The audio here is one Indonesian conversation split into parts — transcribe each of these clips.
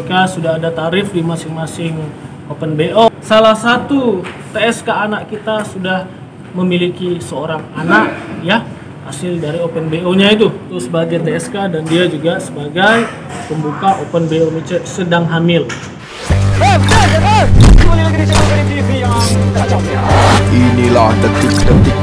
mereka sudah ada tarif di masing-masing Open BO. Salah satu TSK anak kita sudah memiliki seorang anak ya, hasil dari Open BO-nya itu sebagai TSK, dan dia juga sebagai pembuka Open BO micet sedang hamil. Inilah detik-detik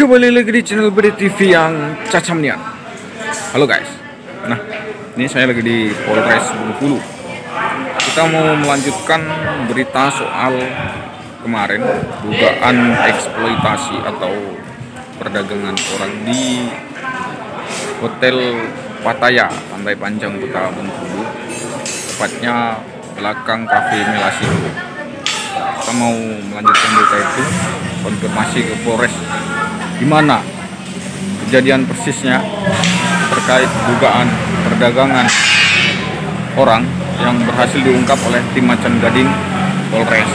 kembali lagi di channel Beri TV yang cacam niat. Halo guys, nah ini saya lagi di Polres Bengkulu. Kita mau melanjutkan berita soal kemarin dugaan eksploitasi atau perdagangan orang di Hotel Pattaya Pantai Panjang Kota Bengkulu, tepatnya belakang Cafe Melasio. Kita mau melanjutkan berita itu, konfirmasi ke Polres di mana kejadian persisnya terkait dugaan perdagangan orang yang berhasil diungkap oleh tim Macan Gading Polres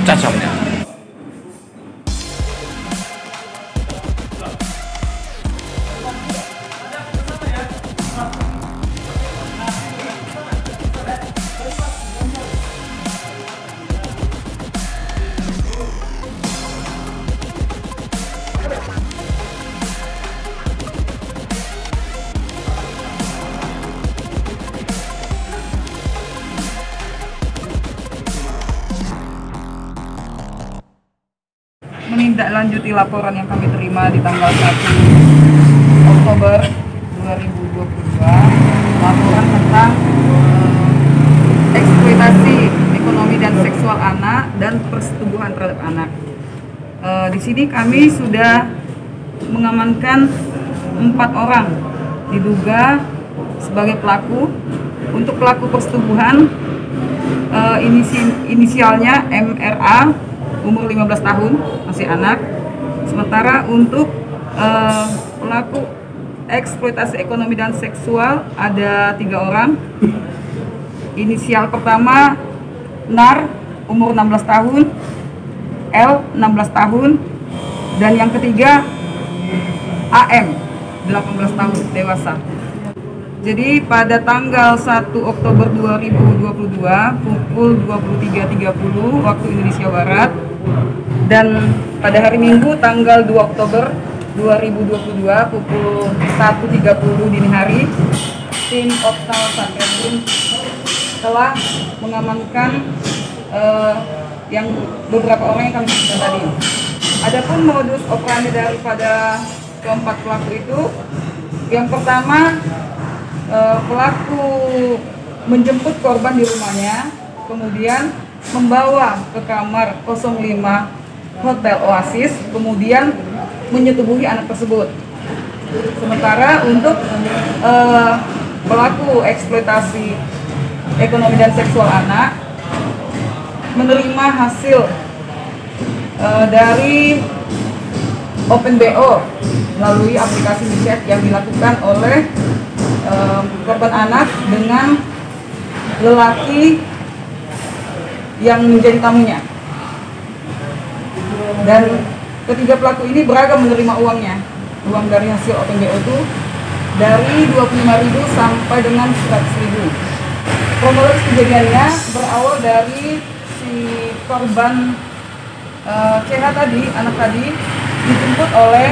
cacamnya. Menindaklanjuti laporan yang kami terima di tanggal 1 Oktober 2022, laporan tentang eksploitasi ekonomi dan seksual anak dan persetubuhan terhadap anak. Di sini kami sudah mengamankan 4 orang diduga sebagai pelaku. Untuk pelaku persetubuhan, inisialnya MRA, umur 15 tahun, masih anak. Sementara untuk pelaku eksploitasi ekonomi dan seksual ada 3 orang. Inisial pertama NAR, umur 16 tahun, L 16 tahun, dan yang ketiga AM 18 tahun dewasa. Jadi pada tanggal 1 Oktober 2022 pukul 23.30 waktu Indonesia Barat, dan pada hari Minggu tanggal 2 Oktober 2022 pukul 1.30 dini hari, tim Opsal Satreskrim telah mengamankan yang beberapa orang yang kami sebutkan tadi. Adapun modus operandi daripada keempat pelaku itu, yang pertama, pelaku menjemput korban di rumahnya, kemudian membawa ke kamar 05 Hotel Oasis, kemudian menyetubuhi anak tersebut. Sementara untuk pelaku eksploitasi ekonomi dan seksual anak menerima hasil dari Open BO melalui aplikasi micet yang dilakukan oleh korban anak dengan lelaki yang menjadi tamunya. Dan ketiga pelaku ini beragam menerima uangnya. Uang dari hasil Open BO itu dari 25.000 sampai dengan 100.000. Kronologis kejadiannya berawal dari si korban CH tadi, anak tadi, dijemput oleh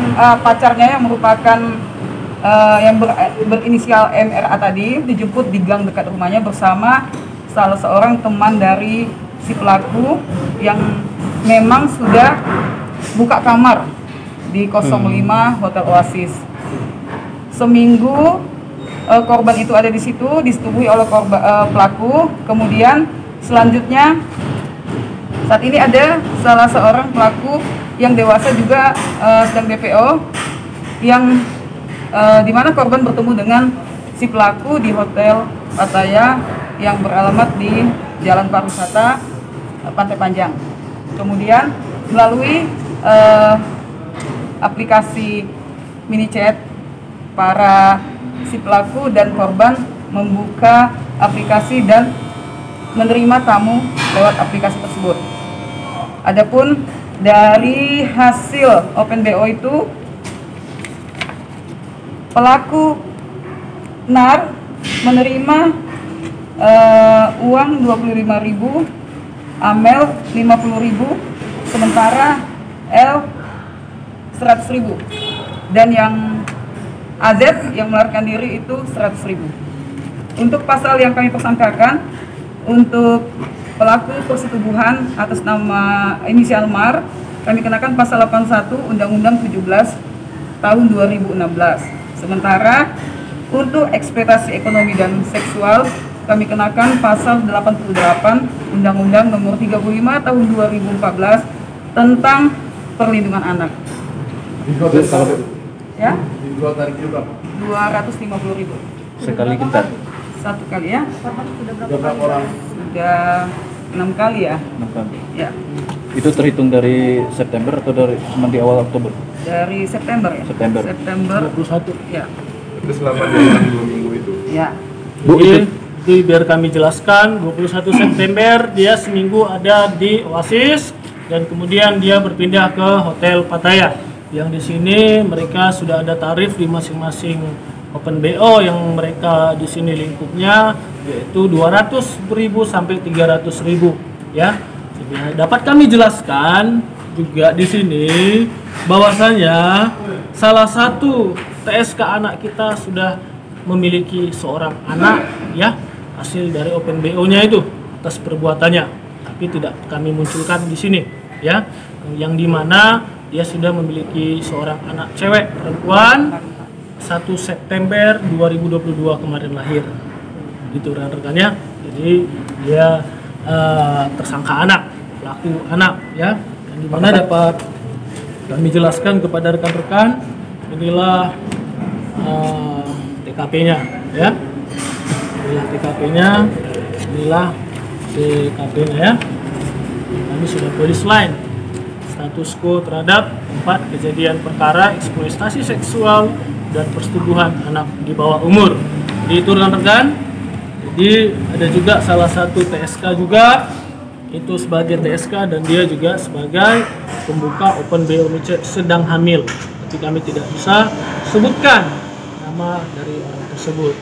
pacarnya yang merupakan yang berinisial MRA tadi, dijemput di gang dekat rumahnya bersama salah seorang teman dari si pelaku yang memang sudah buka kamar di 05 Hotel Oasis. Seminggu korban itu ada di situ, disetubuhi oleh pelaku. Kemudian selanjutnya saat ini ada salah seorang pelaku yang dewasa juga sedang DPO, yang di mana korban bertemu dengan si pelaku di Hotel Pattaya yang beralamat di Jalan Pariwisata Pantai Panjang. Kemudian melalui aplikasi mini chat, para si pelaku dan korban membuka aplikasi dan menerima tamu lewat aplikasi tersebut. Adapun Dari hasil Open BO itu, pelaku NAR menerima uang 25.000, Amel 50.000, sementara L 100.000, dan yang AZ yang melarikan diri itu 100.000. Untuk pasal yang kami persangkakan, untuk pelaku persetubuhan atas nama inisial MAR, kami kenakan pasal 81 Undang-Undang 17 tahun 2016. Sementara untuk eksploitasi ekonomi dan seksual, kami kenakan pasal 88 Undang-Undang nomor 35 tahun 2014 tentang perlindungan anak. Ya? Dijual tarifnya berapa? 250.000. Sekali gentar? Satu kali ya? Sudah berapa orang? Sudah 6 kali ya? 6 kali. Ya. Itu terhitung dari September atau dari cuma di awal Oktober? Dari September ya? September. September 21. ya. Itu selama 2 minggu itu. Ya. Bu, itu biar kami jelaskan, 21 September dia seminggu ada di Oasis dan kemudian dia berpindah ke Hotel Pattaya. Yang di sini mereka sudah ada tarif di masing-masing Open BO yang mereka di sini lingkupnya yaitu 200.000 sampai 300.000 ya. Jadi, dapat kami jelaskan juga di sini bahwasanya salah satu TSK anak kita sudah memiliki seorang anak ya, hasil dari Open BO-nya itu atas perbuatannya, tapi tidak kami munculkan di sini ya, yang dimana dia sudah memiliki seorang anak cewek perempuan 1 September 2022 kemarin lahir gitu rekan-rekannya. Jadi dia tersangka anak, pelaku anak ya, yang dimana dapat kami jelaskan kepada rekan-rekan. Inilah TKP-nya ya, inilah TKP-nya, inilah TKP-nya ya. Kami sudah polis line status quo terhadap 4 kejadian perkara eksploitasi seksual dan persetubuhan anak di bawah umur. Jadi itu rekan-rekan. Jadi ada juga salah satu TSK juga itu sebagai TSK dan dia juga sebagai pembuka Open BO sedang hamil. Tapi kami tidak bisa sebutkan nama dari orang tersebut.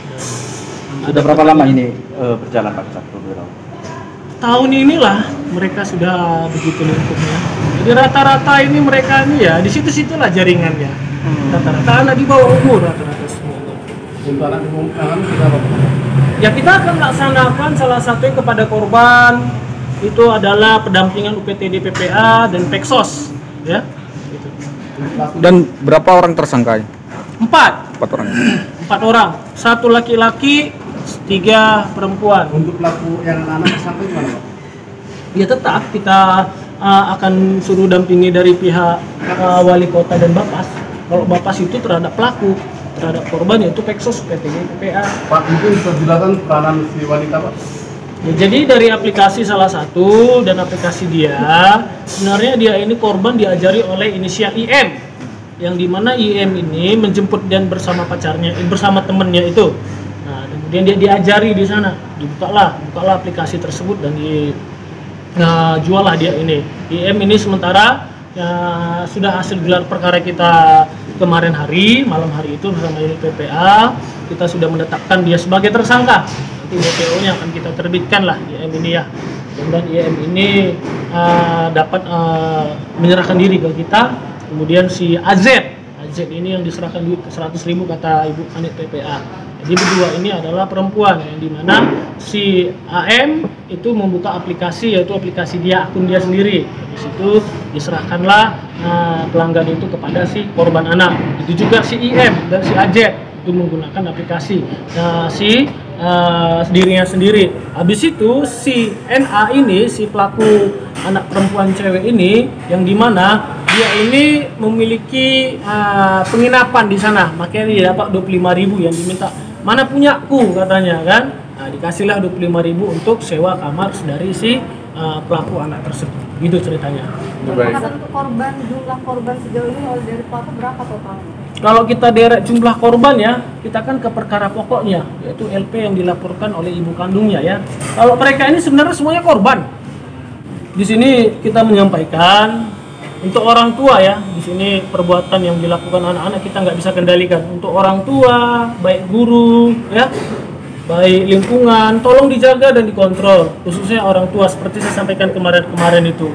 Dan Sudah berapa lama ini berjalan Pak Satpol Biro? Tahun inilah mereka sudah begitu lingkupnya. Jadi rata-rata ini mereka ini ya di situ-situlah jaringannya. Rata-rata anak di bawah umur rata-rata semua. Untuk anak di bawah umur kita apa? Ya kita akan laksanakan salah satunya kepada korban itu adalah pendampingan UPTD PPA dan Peksos ya. Gitu. Dan berapa orang tersangka? 4 orang. 4 orang, 1 laki-laki, 3 perempuan. Untuk pelaku yang anak sampai gimana Pak? Ya tetap kita akan suruh dampingi dari pihak wali kota dan Bapas. Kalau Bapas itu terhadap pelaku, terhadap korban yaitu Peksos, UPTD PPA. Pak, itu bisa dijelaskan peranan si wanita Pak? Ya, jadi dari aplikasi salah satu dan aplikasi dia, sebenarnya dia ini korban diajari oleh inisial IM, yang dimana IM ini menjemput dan bersama pacarnya, bersama temennya itu. Nah, kemudian dia diajari di sana, bukalah aplikasi tersebut dan jualah dia ini. IM ini sementara ya, sudah hasil gelar perkara kita kemarin hari, malam hari itu bersama unit PPA, kita sudah menetapkan dia sebagai tersangka. Nanti DPO-nya akan kita terbitkan lah IM ini ya. Dan IM ini dapat menyerahkan diri ke kita. Kemudian si AZ ini yang diserahkan duit 100.000 kata Ibu Kanit PPA. Jadi berdua ini adalah perempuan yang dimana si AM itu membuka aplikasi yaitu aplikasi dia, akun dia sendiri. Di situ diserahkanlah pelanggan itu kepada si korban anak. Itu juga si IM dan si AZ itu menggunakan aplikasi dirinya sendiri. Habis itu si NA ini, si pelaku anak perempuan cewek ini, yang dimana dia ini memiliki penginapan di sana, makanya dia dapat 25.000 yang diminta. Mana punyaku katanya kan? Nah, dikasihlah 25.000 untuk sewa kamar dari si pelaku anak tersebut. Gitu ceritanya. Apakah untuk korban, jumlah korban sejauh ini oleh dari pelaku berapa total? Kalau kita derek jumlah korban ya, kita kan ke perkara pokoknya, yaitu LP yang dilaporkan oleh ibu kandungnya ya. Kalau mereka ini sebenarnya semuanya korban. Di sini kita menyampaikan Untuk orang tua ya, di sini perbuatan yang dilakukan anak-anak kita nggak bisa kendalikan. Untuk orang tua, baik guru, ya, baik lingkungan, tolong dijaga dan dikontrol. Khususnya orang tua, seperti saya sampaikan kemarin itu,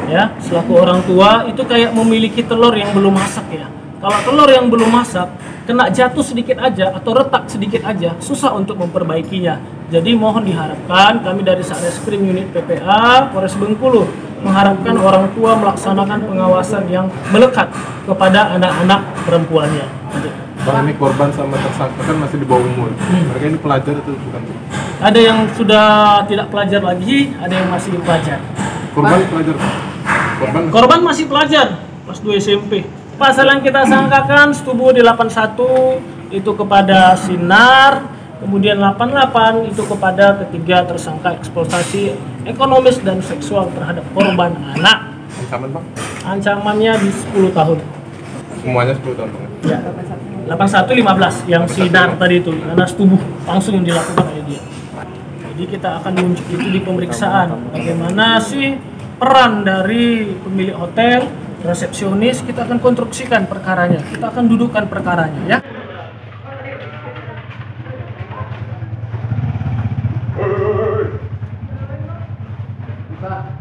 ya, selaku orang tua itu kayak memiliki telur yang belum masak ya. Kalau telur yang belum masak, kena jatuh sedikit aja atau retak sedikit aja, susah untuk memperbaikinya. Jadi mohon diharapkan kami dari Satreskrim Unit PPA Polres Bengkulu mengharapkan orang tua melaksanakan pengawasan yang melekat kepada anak-anak perempuannya. Bang, ini korban sama tersangka kan masih di bawah umur. Mereka ini pelajar itu bukan? Ada yang sudah tidak pelajar lagi, ada yang masih pelajar. Korban pelajar. Korban masih pelajar, kelas 2 SMP. Pasal yang kita sangkakan setubuh di 81 itu kepada Sinar, kemudian 88 itu kepada ketiga tersangka eksploitasi ekonomis dan seksual terhadap korban anak. Ancaman Bang? Ancamannya di 10 tahun. Semuanya 10 tahun Bang? Ya. 81 15 yang Sinar tadi itu, karena setubuh langsung yang dilakukan oleh dia. Jadi kita akan menunjuk itu di pemeriksaan. Bagaimana sih peran dari pemilik hotel, resepsionis, kita akan konstruksikan perkaranya. Kita akan dudukkan perkaranya ya. Kita